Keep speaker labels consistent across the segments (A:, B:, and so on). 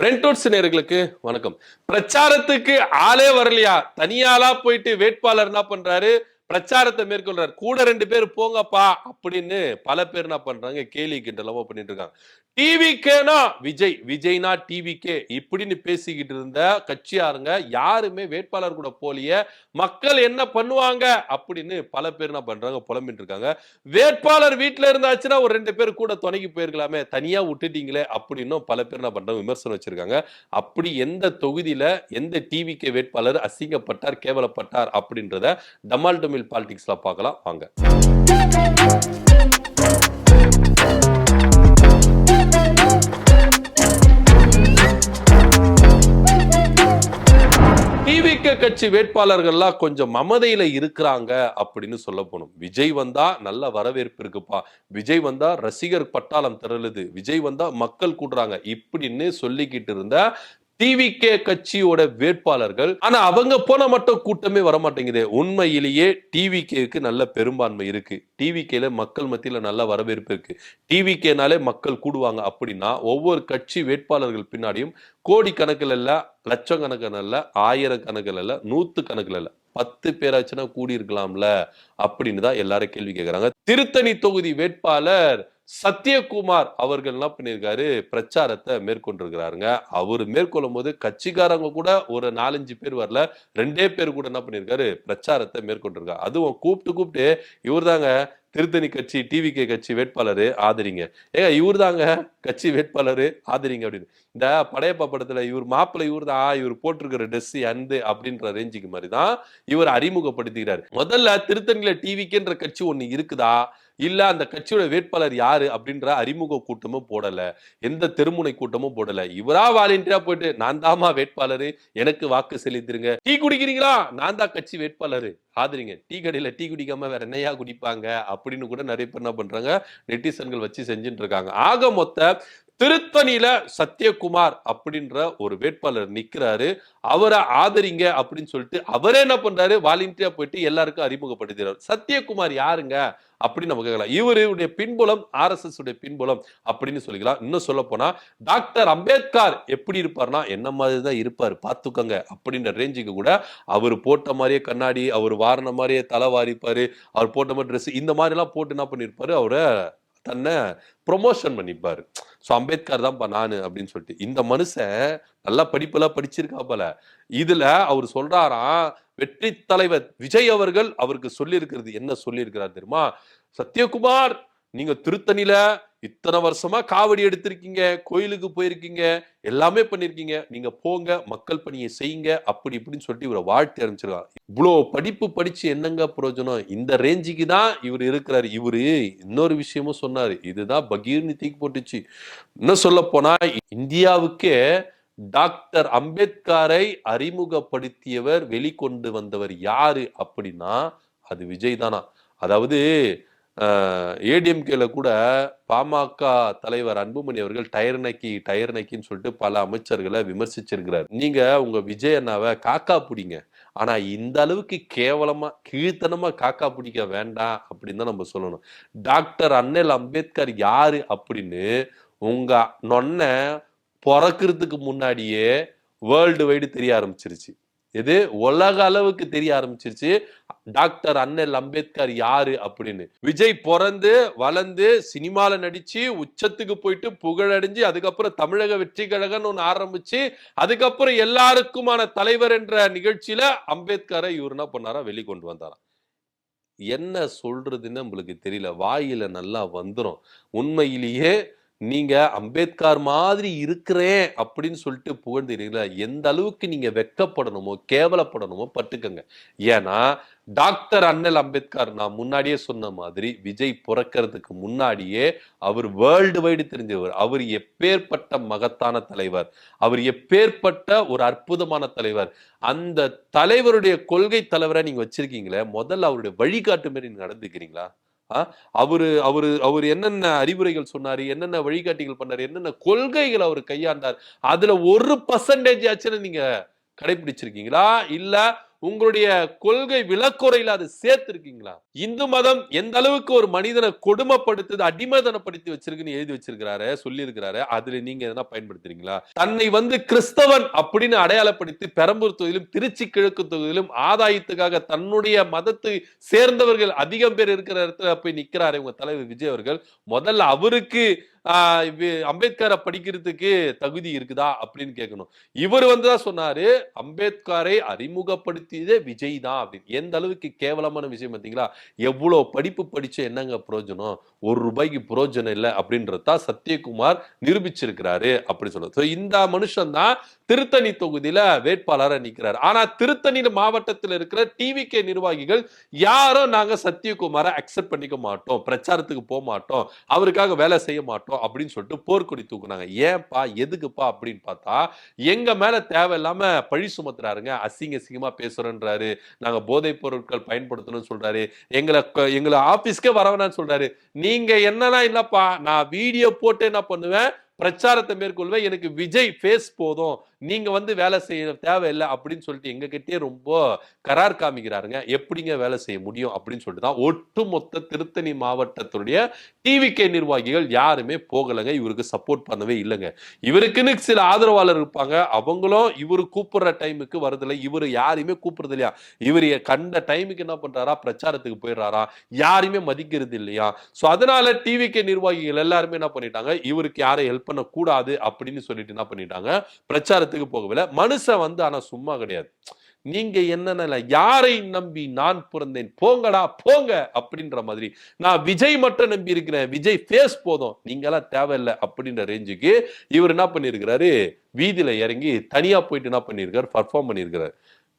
A: ரெண்டோட்ஸ் நேயர்களுக்கு வணக்கம். பிரச்சாரத்துக்கு ஆளே வரலையா, தனியாளா போயிட்டு வேட்பாளர் என்ன பண்றாரு, பிரச்சாரத்தை மேற்கொள்றாரு. கூட 2 பேர் போங்கப்பா அப்படின்னு பல பேர் என்ன பண்றாங்க, கேலி கிண்டலமா பண்ணிட்டு இருக்காங்க. டிவிகேனா விஜய், விஜய்னா டிவிகே இப்படின்னு பேசிக்கிட்டு இருந்த கட்சியாருங்க யாருமே வேட்பாளர் கூட போலியே, மக்கள் என்ன பண்ணுவாங்க அப்படின்னு பல பேர் என்ன பண்றாங்க, புலம்பிட்டு இருக்காங்க. வேட்பாளர் வீட்டுல இருந்தாச்சுன்னா ஒரு 2 பேர் கூட துணைக்கு போயிருக்கலாமே, தனியா விட்டுட்டீங்களே அப்படின்னு பல பேர் என்ன பண்றாங்க, விமர்சனம் வச்சிருக்காங்க. அப்படி எந்த தொகுதியில எந்த டிவிகே வேட்பாளர் அசிங்கப்பட்டார், கேவலப்பட்டார் அப்படின்றத டமால் டொமில் பாலிடிக்ஸ்ல பார்க்கலாம் வாங்க. டிவிகே கட்சி வேட்பாளர்கள்லாம் கொஞ்சம் மமதையில இருக்கிறாங்க அப்படின்னு சொல்ல போனோம். விஜய் வந்தா நல்ல வரவேற்பு இருக்குப்பா, விஜய் வந்தா ரசிகர் பட்டாளம் திரளுது, விஜய் வந்தா மக்கள் கூடுறாங்க இப்படின்னு சொல்லிக்கிட்டு இருந்த டிவிகே கட்சியோட வேட்பாளர்கள், ஆனா அவங்க போன மட்டும் கூட்டமே வரமாட்டேங்குது. உண்மையிலேயே டிவிகேக்கு நல்ல பெரும்பான்மை இருக்கு, டிவிகேல மக்கள் மத்தியில நல்ல வரவேற்பு இருக்கு, டிவிகேனாலே மக்கள் கூடுவாங்க அப்படின்னா ஒவ்வொரு கட்சி வேட்பாளர்கள் பின்னாடியும் கோடி கணக்கில் இல்ல, லட்சக்கணக்கில் இல்ல, ஆயிரக்கணக்கில் இல்ல, 100 கணக்கில் இல்ல, 10 பேராச்சுன்னா கூடி இருக்கலாம்ல அப்படின்னு தான் எல்லாரும் கேள்வி கேட்கிறாங்க. திருத்தணி தொகுதி வேட்பாளர் சத்யகுமார் அவர்கள் என்ன பண்ணிருக்காரு, பிரச்சாரத்தை மேற்கொண்டிருக்கிறாருங்க. அவர் மேற்கொள்ளும் போது கட்சிக்காரங்க கூட ஒரு 4-5 பேர் வரல, 2 பேர் கூட என்ன பண்ணிருக்காரு, பிரச்சாரத்தை மேற்கொண்டிருக்காரு. அதுவும் கூப்பிட்டு இவர் தாங்க திருத்தணி கட்சி டிவிகே கட்சி வேட்பாளரு ஆதரிங்க, ஏங்க இவர் தாங்க கட்சி வேட்பாளரு ஆதரிங்க அப்படின்னு. இந்த படையப்பா படத்துல இவர் மாப்பிள்ளை இவர் தான், இவர் போட்டிருக்கிற ட்ரெஸ் அந்து அப்படின்ற ரேஞ்சுக்கு மாதிரி தான் இவர் அறிமுகப்படுத்துகிறார். முதல்ல திருத்தணியில டிவிகேன்ற கட்சி ஒண்ணு இருக்குதா, இல்ல அந்த கட்சியோட வேட்பாளர் யாரு அப்படின்ற அறிமுக கூட்டமும் போடல, எந்த தெருமுனை கூட்டமும் போடல. இவரா வாலண்டியரா போயிட்டு நான் தாமா வேட்பாளரு, எனக்கு வாக்கு செலுத்திருங்க, டீ குடிக்கிறீங்களா, நான் தான் கட்சி வேட்பாளரு ஆதரிங்க, டீ கடையில டீ குடிக்காம வேற என்னையா குடிப்பாங்க அப்படின்னு கூட நிறைய பேர் என்ன பண்றாங்க, நெட்டிசன்கள் வச்சு செஞ்சுட்டு இருக்காங்க. ஆக மொத்த திருத்தணியில சத்யகுமார் அப்படின்ற ஒரு வேட்பாளர் நிக்கிறாரு, அவரை ஆதரிங்க அப்படின்னு சொல்லிட்டு அவரே என்ன பண்றாரு, வாலண்டியரா போயிட்டு எல்லாருக்கும் அறிமுகப்படுத்துறாரு. சத்யகுமார் யாருங்க அப்படின்னு நம்ம கேட்கலாம். இவருடைய பின்புலம் RSS உடைய பின்புலம் அப்படின்னு சொல்லிக்கலாம். இன்னும் சொல்ல போனா டாக்டர் அம்பேத்கர் எப்படி இருப்பார்னா என்ன மாதிரி தான் இருப்பார் பாத்துக்கோங்க அப்படின்ற ரேஞ்சுக்கு கூட அவர் போட்ட மாதிரியே கண்ணாடி, அவர் வாரின மாதிரியே தலை வாரிப்பாரு, அவர் போட்ட மாதிரி ட்ரெஸ் இந்த மாதிரி எல்லாம் போட்டு என்ன பண்ணிருப்பாரு, அவரை தன்னை ப்ரொமோஷன் பண்ணிப்பாரு. ஸோ அம்பேத்கர் தான்ப்பா நானு அப்படின்னு சொல்லிட்டு. இந்த மனுஷன் நல்லா படிப்பெல்லாம் படிச்சிருக்கா போல. இதுல அவர் சொல்றாராம், வெற்றி தலைவர் விஜய் அவர்கள் அவருக்கு சொல்லி இருக்கிறது என்ன சொல்லி இருக்கிறார் தெரியுமா, சத்யகுமார் நீங்க திருத்தணியில இத்தனை வருஷமா காவடி எடுத்திருக்கீங்க, கோயிலுக்கு போயிருக்கீங்க, எல்லாமே பண்ணிருக்கீங்க, நீங்க போங்க மக்கள் பணியை செய்யுங்க அப்படி இப்படின்னு சொல்லிட்டு இவரை வாழ்த்து ஆரம்பிச்சிருக்காங்க. இவ்வளோ படிப்பு படிச்சு என்னங்க பிரயோஜனம், இந்த ரேஞ்சுக்கு தான் இவர் இருக்கிறாரு. இவரு இன்னொரு விஷயமும் சொன்னாரு, இதுதான் பகீர்னு தூக்கி போட்டுச்சு. இன்னும் சொல்ல போனா இந்தியாவுக்கே டாக்டர் அம்பேத்கரை அறிமுகப்படுத்தியவர், வெளிக்கொண்டு வந்தவர் யாரு அப்படின்னா அது விஜய் தானா. அதாவது ஏடிஎம்கேல கூட பாமக தலைவர் அன்புமணி அவர்கள் டயர் நக்கின்னு சொல்லிட்டு பல அமைச்சர்களை விமர்சிச்சிருக்கிறார். நீங்க உங்க விஜய் அண்ணாவை காக்கா பிடிங்க, ஆனா இந்த அளவுக்கு கேவலமா கீழ்த்தனமா காக்கா பிடிக்க வேண்டாம் அப்படின்னு தான் நம்ம சொல்லணும். டாக்டர் அண்ணல் அம்பேத்கர் யாரு அப்படின்னு உங்க நொன்ன பிறக்கிறதுக்கு முன்னாடியே வேர்ல்டு வைடு தெரிய ஆரம்பிச்சிருச்சு. இது உலக அளவுக்கு தெரிய ஆரம்பிச்சிருச்சு டாக்டர் அண்ணல் அம்பேத்கர் யாரு அப்படின்னு. விஜய் பிறந்து வளர்ந்து சினிமால நடிச்சு உச்சத்துக்கு போயிட்டு புகழடைஞ்சு அதுக்கப்புறம் தமிழக வெற்றி கழகம் ஒன்று ஆரம்பிச்சு அதுக்கப்புறம் எல்லாருக்குமான தலைவர் என்ற நிகழ்ச்சியில அம்பேத்கரை இவர் என்ன பண்ணாரா, வெளிக்கொண்டு வந்தாராம். என்ன சொல்றதுன்னு நம்மளுக்கு தெரியல, வாயில நல்லா வந்துரும். உண்மையிலேயே நீங்க அம்பேத்கர் மாதிரி இருக்கிறேன் அப்படின்னு சொல்லிட்டு புகழ்ந்தீங்களா, எந்த அளவுக்கு நீங்க வெக்கப்படணுமோ கேவலப்படணுமோ பட்டுக்கங்க. ஏன்னா டாக்டர் அண்ணல் அம்பேத்கர் நான் முன்னாடியே சொன்ன மாதிரி விஜய் பிறக்கிறதுக்கு முன்னாடியே அவர் வேர்ல்டு வைடு தெரிஞ்சவர். அவர் எப்பேற்பட்ட மகத்தான தலைவர், அவர் எப்பேற்பட்ட ஒரு அற்புதமான தலைவர். அந்த தலைவருடைய கொள்கை தலைவரை நீங்க வச்சிருக்கீங்களே, முதல்ல அவருடைய வழிகாட்டு மாதிரி நீங்க நடந்துக்கிறீங்களா? அவரு அவரு அவரு என்னென்ன அறிவுரைகள் சொன்னாரு, என்னென்ன வழிகாட்டிகள் பண்ணாரு, என்னென்ன கொள்கைகள் அவர் கையாண்டார், அதுல 1% ஆச்சுன்னு நீங்க கடைபிடிச்சிருக்கீங்களா, இல்ல உங்களுடைய கொள்கை விளக்குறையில அதை சேர்த்திருக்கீங்களா? இந்து மதம் எந்த அளவுக்கு ஒரு மனிதனை கொடுமைப்படுத்துது, அடிமைத்தனப்படுத்தி வச்சிருக்குன்னு எழுதி வச்சிருக்கிறாரு, சொல்லி இருக்கிறாரு. அதுல நீங்க எதனா பயன்படுத்துறீங்களா? தன்னை வந்து கிறிஸ்தவன் அப்படின்னு அடையாளப்படுத்தி பெரம்பூர் தொகுதியிலும் திருச்சி கிழக்கு தொகுதியிலும் ஆதாயத்துக்காக தன்னுடைய மதத்தை சேர்ந்தவர்கள் அதிகம் பேர் இருக்கிற இடத்துல போய் நிக்கிறாரு உங்க தலைவர் விஜய் அவர்கள். முதல்ல அவருக்கு அம்பேத்கரை படிக்கிறதுக்கு தகுதி இருக்குதா அப்படின்னு கேட்கணும். இவர் வந்துதான் சொன்னாரு, அம்பேத்கரை அறிமுகப்படுத்தியதே விஜய் தான் அப்படின்னு. எந்த அளவுக்கு கேவலமான விஷயம் பார்த்தீங்களா? எவ்வளவு படிப்பு படிச்ச என்னங்க பிரயோஜனம்? ₹1 பிரயோஜனம் இல்லை அப்படின்றத சத்யகுமார் நிரூபிச்சிருக்கிறாரு அப்படி சொல்லுது. இந்த மனுஷன் தான் திருத்தணி தொகுதியில வேட்பாளராக நிற்கிறார். ஆனா திருத்தணி மாவட்டத்தில் இருக்கிற டிவிகே நிர்வாகிகள் யாரும் நாங்க சத்யகுமாரை அக்செப்ட் பண்ணிக்க மாட்டோம், பிரச்சாரத்துக்கு போக மாட்டோம், அவருக்காக வேலை செய்ய மாட்டோம் அப்படின்னு சொல்லிட்டு போர்க்கொடி தூக்குனாங்க. ஏன்பா எதுக்குப்பா அப்படின்னு பார்த்தா, எங்க மேல தேவையில்லாம பழி சுமத்துறாருங்க, அசிங்கமா பேசுறேன்றாரு, நாங்க போதைப் பொருட்கள் பயன்படுத்தணும்னு சொல்றாரு, எங்களை ஆபீஸ்க்கே வரவேணான்னு சொல்றாரு. நீங்க என்னன்னா இல்லப்பா, நான் வீடியோ போட்டு என்ன பண்ணுவேன், பிரச்சாரத்தை மேற்கொள்வேன், எனக்கு விஜய் ஃபேஸ் போதும், நீங்க வந்து வேலை செய்ய தேவையில்லை அப்படின்னு சொல்லிட்டு எங்க கிட்டே ரொம்ப கரார் காமிக்கிறாருங்க. எப்படிங்க வேலை செய்ய முடியும் அப்படின்னு சொல்லிட்டு தான் ஒட்டுமொத்த திருத்தணி மாவட்டத்துடைய டிவிகே நிர்வாகிகள் யாருமே போகலைங்க, இவருக்கு சப்போர்ட் பண்ணவே இல்லைங்க. இவருக்குன்னு சில ஆதரவாளர் இருப்பாங்க, அவங்களும் இவரு கூப்பிடுற டைமுக்கு வருதில்லை, இவரு யாரையுமே கூப்பிடுறது இல்லையா, இவர் கண்ட டைமுக்கு என்ன பண்றாரா, பிரச்சாரத்துக்கு போயிடுறாரா, யாருமே மதிக்கிறது இல்லையா. சோ அதனால டிவிகே நிர்வாகிகள் எல்லாருமே என்ன பண்ணிட்டாங்க, இவருக்கு யாரை ஹெல்ப் பண்ண கூடாது அப்படின்னு சொல்லிட்டு என்ன பண்ணிட்டாங்க, பிரச்சாரத்துக்கு போகவில்லை. மனுஷன் வந்து ஆனா சும்மா கிடையாது. நீங்க என்னன்னா, யாரை நம்பி நான் பிறந்தேன், போங்கடா போங்க அப்படின்ற மாதிரி, நான் விஜய் மட்டும் நம்பி இருக்கிறேன், விஜய் ஃபேஸ் போதும், நீங்க எல்லாம் தேவையில்லை அப்படின்ற ரேஞ்சுக்கு இவர் என்ன பண்ணிருக்கிறாரு, வீதியில இறங்கி தனியா போயிட்டு என்ன பண்ணிருக்காரு, பர்ஃபார்ம் பண்ணிருக்கிறார்.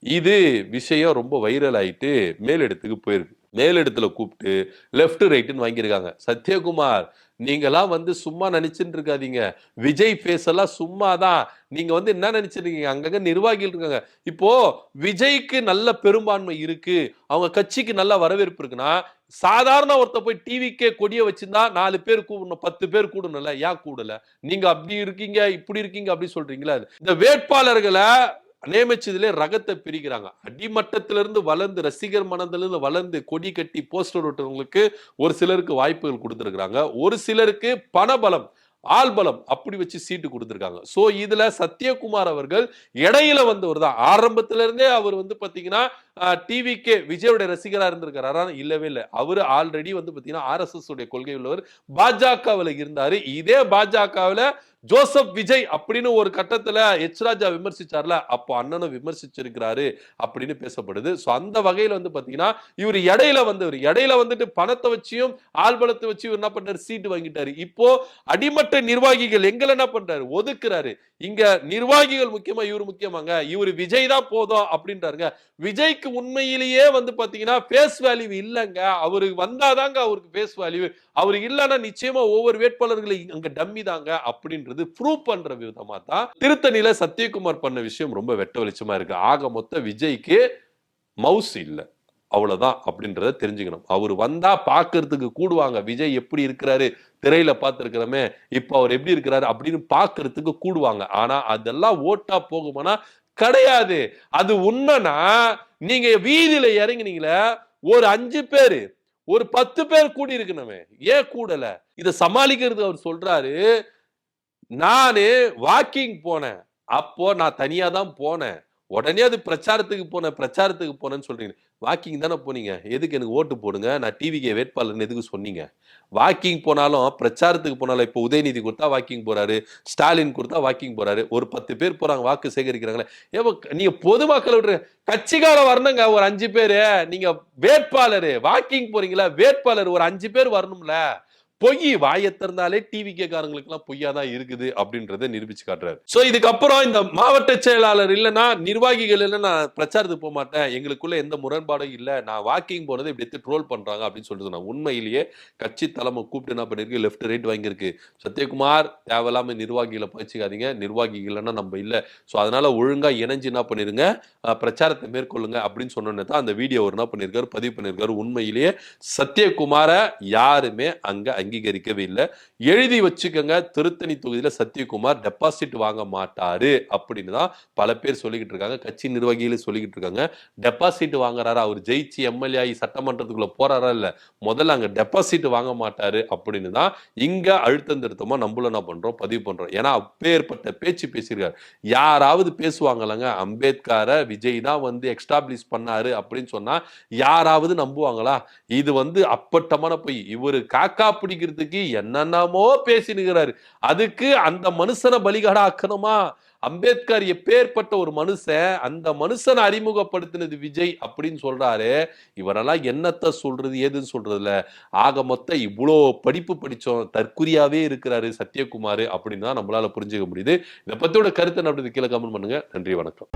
A: இது விஷயம் ரொம்ப வைரல் ஆயிட்டு மேலிடத்துக்கு போயிருக்கு. மேலிடத்துல கூப்பிட்டு லெப்ட் ரைட்னு வாங்கியிருக்காங்க. சத்யகுமார், நீங்கெல்லாம் வந்து சும்மா நினைச்சுட்டு இருக்காதீங்க, விஜய் ஃபேஸ் எல்லாம் சும்மாதான், நீங்க வந்து என்ன நினைச்சிருக்கீங்க, அங்கங்க நிர்வாகிகள் இருக்காங்க. இப்போ விஜய்க்கு நல்ல பெரும்பான்மை இருக்கு, அவங்க கட்சிக்கு நல்ல வரவேற்பு இருக்குன்னா, சாதாரண ஒருத்த போய் டிவிக்கே கொடிய வச்சிருந்தா 4 பேர் கூடணும், 10 பேர் கூடணும்ல, ஏன் கூடல? நீங்க அப்படி இருக்கீங்க, இப்படி இருக்கீங்க அப்படி சொல்றீங்களா? இந்த வேட்பாளர்களை நியமிச்சதுல ரகத்தை பிரிக்கிறாங்க. அடிமட்டத்திலிருந்து வளர்ந்து ரசிகர் மனதிலிருந்து வளர்ந்து கொடி கட்டி போஸ்டர் ஓட்டுறவங்களுக்கு ஒரு சிலருக்கு வாய்ப்புகள் கொடுத்திருக்கிறாங்க, ஒரு சிலருக்கு பணபலம் ஆள்பலம் அப்படி வச்சு சீட்டு கொடுத்திருக்காங்க. சோ இதுல சத்யகுமார் அவர்கள் இடையில வந்தவர் தான். ஆரம்பத்துல இருந்தே அவர் வந்து பாத்தீங்கன்னா டிவிகே விஜயோட ரசிகரா இருந்திருக்கிறாரா, இல்லவே இல்லை. அவரு ஆல்ரெடி வந்து பாத்தீங்கன்னா RSS உடைய கொள்கை உள்ளவர், பாஜகவில் இருந்தாரு. இதே பாஜகவில் ஜோசப் விஜய் அப்படின்னு ஒரு கட்டத்துல ராஜா விமர்சிச்சார்ல, அப்போ அண்ணனும் விமர்சிச்சிருக்கிறாரு அப்படின்னு பேசப்படுது. சோ அந்த வகையில வந்து பாத்தீங்கன்னா இவர் இடையில வந்தவர், இடையில வந்துட்டு பணத்தை வச்சியும் ஆள்பலத்தை வச்சு என்ன பண்றாரு, சீட்டு வாங்கிட்டாரு. இப்போ அடிமட்ட நிர்வாகிகள் எங்களை என்ன பண்றாரு, ஒதுக்குறாரு. இங்க நிர்வாகிகள் முக்கியமா, இவர் முக்கியமாங்க, இவர் விஜய் தான் போதும் அப்படின்றாருங்க. விஜய்க்கு உண்மையிலேயே வந்து பாத்தீங்கன்னா பேஸ் வேல்யூ இல்லங்க, அவருக்கு வந்தாதாங்க அவருக்கு பேஸ் வேல்யூ, அவரு இல்லன்னா நிச்சயமா ஒவ்வொரு வேட்பாளர்களை அங்க டம்மி தாங்க அப்படின்றது ப்ரூவ் பண்ற விதமா தான் திருத்தணியில சத்யகுமார் பண்ண விஷயம் ரொம்ப வெட்ட வெளிச்சமா இருக்கு. ஆக மொத்த விஜய்க்கு மவுஸ் இல்ல, அவ்வளவுதான் அப்படின்றத தெரிஞ்சுக்கணும். அவர் வந்தா பாக்குறதுக்கு கூடுவாங்க, விஜய் எப்படி இருக்கிறாரு திரையில பார்த்திருக்கிறோமே, இப்ப அவர் எப்படி இருக்கிறாரு அப்படின்னு பாக்குறதுக்கு கூடுவாங்க. ஆனா அதெல்லாம் ஓட்டா போகுமானா கிடையாது. அது உண்மைனா நீங்க வீதியில இறங்கினீங்களே, ஒரு 5 பேரு ஒரு 10 பேர் கூடி இருக்கணுமே, ஏன் கூடல? இத சமாளிக்கிறது அவர் சொல்றாரு, நானு வாக்கிங் போனேன், அப்போ நான் தனியா தான் போனேன், உடனே அது பிரச்சாரத்துக்கு போனேன்னு சொல்றீங்க. வாக்கிங் தானே போனீங்க, எதுக்கு எனக்கு ஓட்டு போடுங்க, நான் டிவிக்கு வேட்பாளர்னு எதுக்கு சொன்னீங்க? வாக்கிங் போனாலும் பிரச்சாரத்துக்கு போனாலும், இப்போ உதயநிதி கொடுத்தா வாக்கிங் போறாரு, ஸ்டாலின் கொடுத்தா வாக்கிங் போறாரு, ஒரு 10 பேர் போறாங்க வாக்கு சேகரிக்கிறாங்களே, நீங்க பொதுமக்களை விட்டு கட்சிக்கார வரணுங்க, ஒரு 5 பேரு, நீங்க வேட்பாளரு வாக்கிங் போறீங்களா, வேட்பாளர் ஒரு 5 பேர் வரணும்ல. பொய் வாயை திறந்தாலே டிவிகே காரங்களுக்கு எல்லாம் பொய்யாதான் இருக்குது அப்படின்றத நிரூபிச்சு காட்டுறாரு. சோ இதுக்கப்புறம் இந்த மாவட்ட செயலாளர் இல்லைன்னா, நிர்வாகிகள் இல்லைன்னா நான் பிரச்சாரத்துக்கு போக மாட்டேன், எங்களுக்குள்ள எந்த முரண்பாடும் இல்ல, நான் வாக்கிங் போனதை இப்படி ட்ரோல் பண்றாங்க அப்படின்னு சொல்லிட்டு நான் உண்மையிலேயே கட்சி தலைமை கூப்பிட்டு என்ன பண்ணிருக்கு, லெஃப்ட் ரைட் வாங்கியிருக்கு. சத்யகுமார் தேவையில்லாம நிர்வாகிகளை பயிற்சிக்காதீங்க, நிர்வாகிகள்னா நம்ம இல்ல, சோ அதனால ஒழுங்கா இணைஞ்சு என்ன பண்ணிருங்க, பிரச்சாரத்தை மேற்கொள்ளுங்க அப்படின்னு சொன்னோன்னே தான் அந்த வீடியோ என்ன பண்ணிருக்காரு, பதிவு பண்ணிருக்காரு. உண்மையிலேயே சத்யகுமார யாருமே அங்க அங்கீகரிக்கவே இல்ல. எழுதி வச்சுக்கங்க, திருத்தணி தொகுதியில சத்யகுமார் டெபாசிட் வாங்க மாட்டாரு அப்படின்னு தான் பல பேர் சொல்லிக்கிட்டு இருக்காங்க. கட்சி நிர்வாகிகளும் சொல்லிக்கிட்டு இருக்காங்க. டெபாசிட் வாங்குறாரா? அவர் ஜெயிச்சு எம்எல்ஏ ஆகி சட்டமன்றத்துக்குள்ள போறாரா? இல்ல. முதல்ல அங்க டெபாசிட் வாங்க மாட்டாரு அப்படின்னு தான் இங்க அழுத்தம் திருத்தமா நம்மளும் என்ன பண்றோம்? பதிவு பண்றோம். ஏன்னா அப்பேற்பட்ட பேச்சு பேசியிருக்காரு. யாராவது பேசுவாங்களாங்க? அம்பேத்கர விஜய் தான் வந்து எஸ்டாப்ளிஷ் பண்ணாரு அப்படின்னு சொன்னா யாராவது நம்புவாங்களா? இது வந்து அப்பட்டமான பொய். இவரு காக்கா பிடிக்கிறதுக்கு என்னென்னமோ பேசினுக்கிறாரு. அதுக்கு அந்த மனுஷன பலிகடா ஆக்கணுமா? அம்பேத்கர் எப்பேற்பட்ட ஒரு மனுஷன், அந்த மனுஷனை அறிமுகப்படுத்தினது விஜய் அப்படின்னு சொல்றாரு. இவரெல்லாம் என்னத்த சொல்றது, ஏதுன்னு சொல்றதுல. ஆக மொத்தம் இவ்வளோ படிப்பு படிச்சோம், தற்குறியாவே இருக்கிறாரு சத்யகுமார் அப்படின்னு தான் நம்மளால புரிஞ்சுக்க முடியுது. இதை பத்தியோட கருத்து என்ன கீழே கமெண்ட் பண்ணுங்க. நன்றி, வணக்கம்.